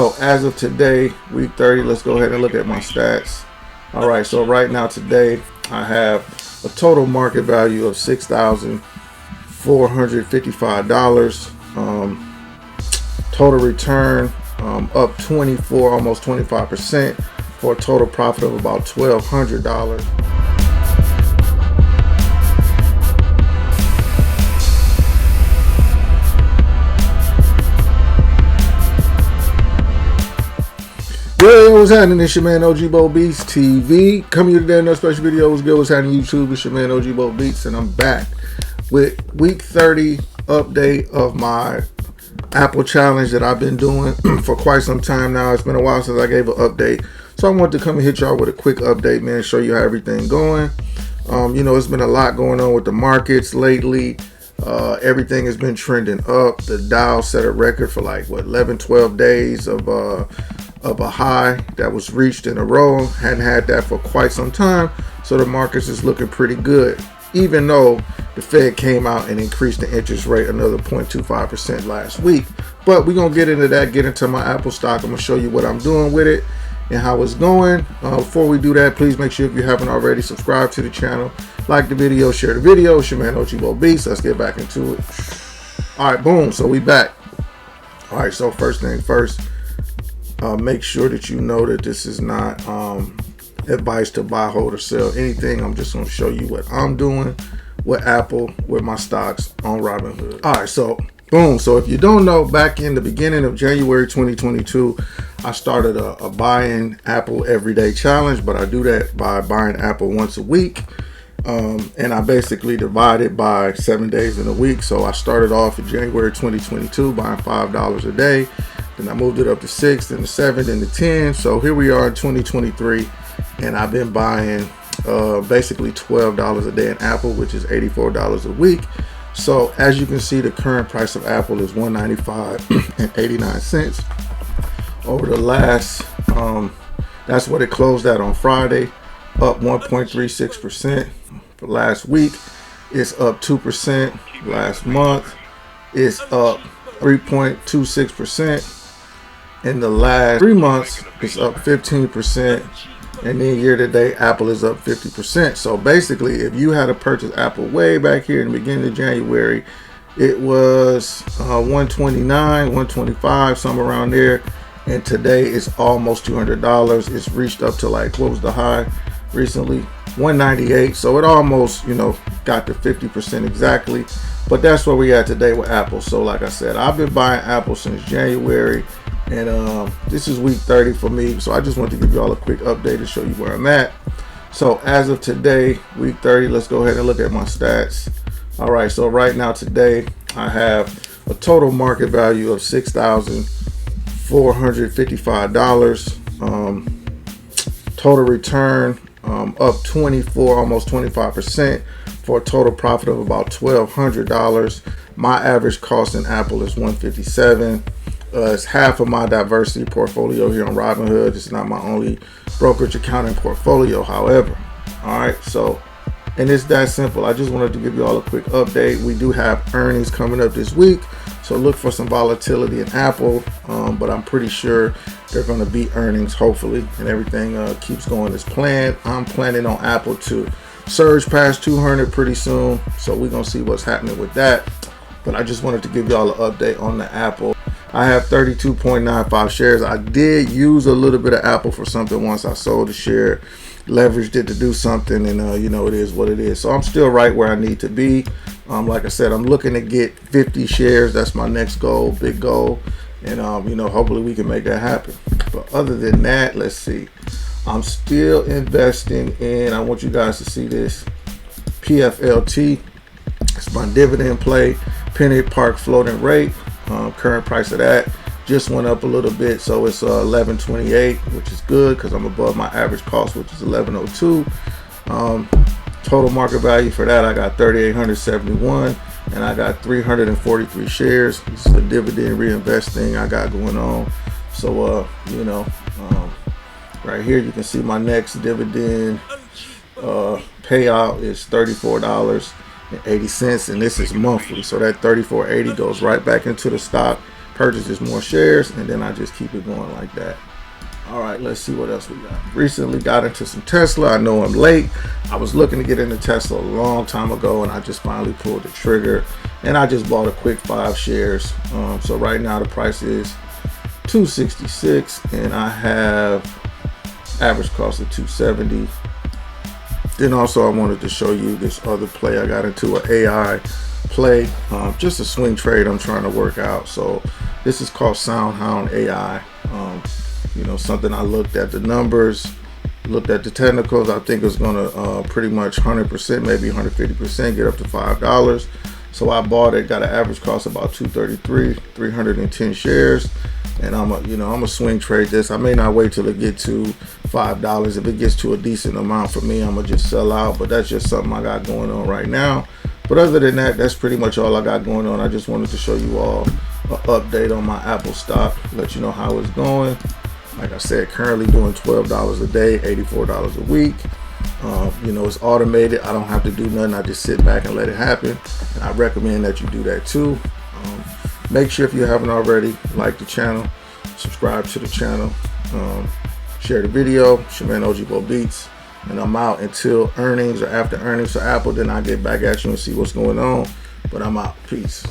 So as of today, week 30, let's go ahead and look at my stats. All right, so right now today, I have a total market value of $6,455. Total return up 24, almost 25%, for a total profit of about $1,200. Yo, what's happening? It's your man OG Bo Beats TV. Coming here today, no special video. What's good? What's happening YouTube? It's your man OG Bo Beats, and I'm back with week 30 update of my Apple challenge that I've been doing for quite some time now. It's been a while since I gave an update, so I wanted to come and hit y'all with a quick update, man. Show you how everything going. You know, it's been a lot going on with the markets lately. Everything has been trending up. The Dow set a record for like 11-12 days of a high that was reached in a row. Hadn't had that for quite some time, so the markets is looking pretty good, even though the Fed came out and increased the interest rate another 0.25% last week. But we're gonna get into that, get into my Apple stock. I'm gonna show you what I'm doing with it and how it's going. Before we do that, please make sure, if you haven't already, subscribe to the channel, like the video, share the video. It's your man OG Bo Beats. Let's get back into it. All right, boom, so we back. All right, so first thing first, make sure that you know that this is not advice to buy, hold, or sell anything. I'm just going to show you what I'm doing with Apple, with my stocks on Robinhood. All right, so boom. So if you don't know, back in the beginning of January 2022, I started a buying Apple everyday challenge, but I do that by buying Apple once a week. And I basically divide it by 7 days in a week. So I started off in January 2022 buying $5 a day. Then I moved it up to 6, then to 7, then to 10. So here we are in 2023, and I've been buying basically $12 a day in Apple, which is $84 a week. So as you can see, the current price of Apple is $195.89. Over the last, that's what it closed at on Friday, up 1.36%. For last week, it's up 2%. Last month, it's up 3.26%. In the last 3 months, it's up 15%. And then year to date, Apple is up 50%. So basically, if you had to purchase Apple way back here in the beginning of January, it was $129, $125, somewhere around there. And today it's almost $200. It's reached up to, like, what was the high recently? $198. So it almost, you know, got to 50% exactly. But that's where we at today with Apple. So like I said, I've been buying Apple since January, and this is week 30 for me. So I just wanted to give you all a quick update to show you where I'm at. So as of today, week 30, let's go ahead and look at my stats. All right, so right now today, I have a total market value of $6,455. Total return up 24, almost 25%, for a total profit of about $1,200. My average cost in Apple is $157. It's half of my diversity portfolio here on Robinhood. It's not my only brokerage accounting portfolio, however. All right, so, and it's that simple. I just wanted to give you all a quick update. We do have earnings coming up this week, so look for some volatility in Apple, but I'm pretty sure they're going to beat earnings, hopefully, and everything keeps going as planned. I'm planning on Apple to surge past 200 pretty soon, so we're going to see what's happening with that. But I just wanted to give y'all an update on the Apple. I have 32.95 shares. I did use a little bit of Apple for something once. I sold a share, leveraged it to do something, and you know, it is what it is. So I'm still right where I need to be. Like I said, I'm looking to get 50 shares. That's my next goal, big goal. And you know, hopefully we can make that happen. But other than that, let's see. I'm still investing in, I want you guys to see this, pflt. It's my dividend play, penny park floating rate. Current price of that just went up a little bit, so it's 11.28, which is good because I'm above my average cost, which is 11.02. Total market value for that, I got 3,871, and I got 343 shares. This is the dividend reinvesting I got going on. So you know, right here you can see my next dividend payout is $34.80, and this is monthly. So that $34.80 goes right back into the stock, purchases more shares, and then I just keep it going like that. All right, let's see what else we got. Recently got into some Tesla. I know I'm late. I was looking to get into Tesla a long time ago, and I just finally pulled the trigger, and I just bought a quick 5 shares. So right now the price is $266, and I have average cost of $270. Then also I wanted to show you this other play I got into, an AI play, just a swing trade I'm trying to work out. So this is called SoundHound AI. You know, something I looked at the numbers, looked at the technicals. I think it's gonna pretty much 100%, maybe 150%, get up to $5. So I bought it, got an average cost about $233, 310 shares, and I'm a swing trade this. I may not wait till it get to $5. If it gets to a decent amount for me, I'm gonna just sell out. But that's just something I got going on right now. But other than that, that's pretty much all I got going on. I just wanted to show you all an update on my Apple stock, let you know how it's going. Like I said, currently doing $12 a day, $84 a week. You know, it's automated. I don't have to do nothing. I just sit back and let it happen. And I recommend that you do that too. Make sure, if you haven't already, like the channel, subscribe to the channel, share the video. It's your man OG Bo Beats, and I'm out until earnings or after earnings for Apple. Then I'll get back at you and see what's going on. But I'm out. Peace.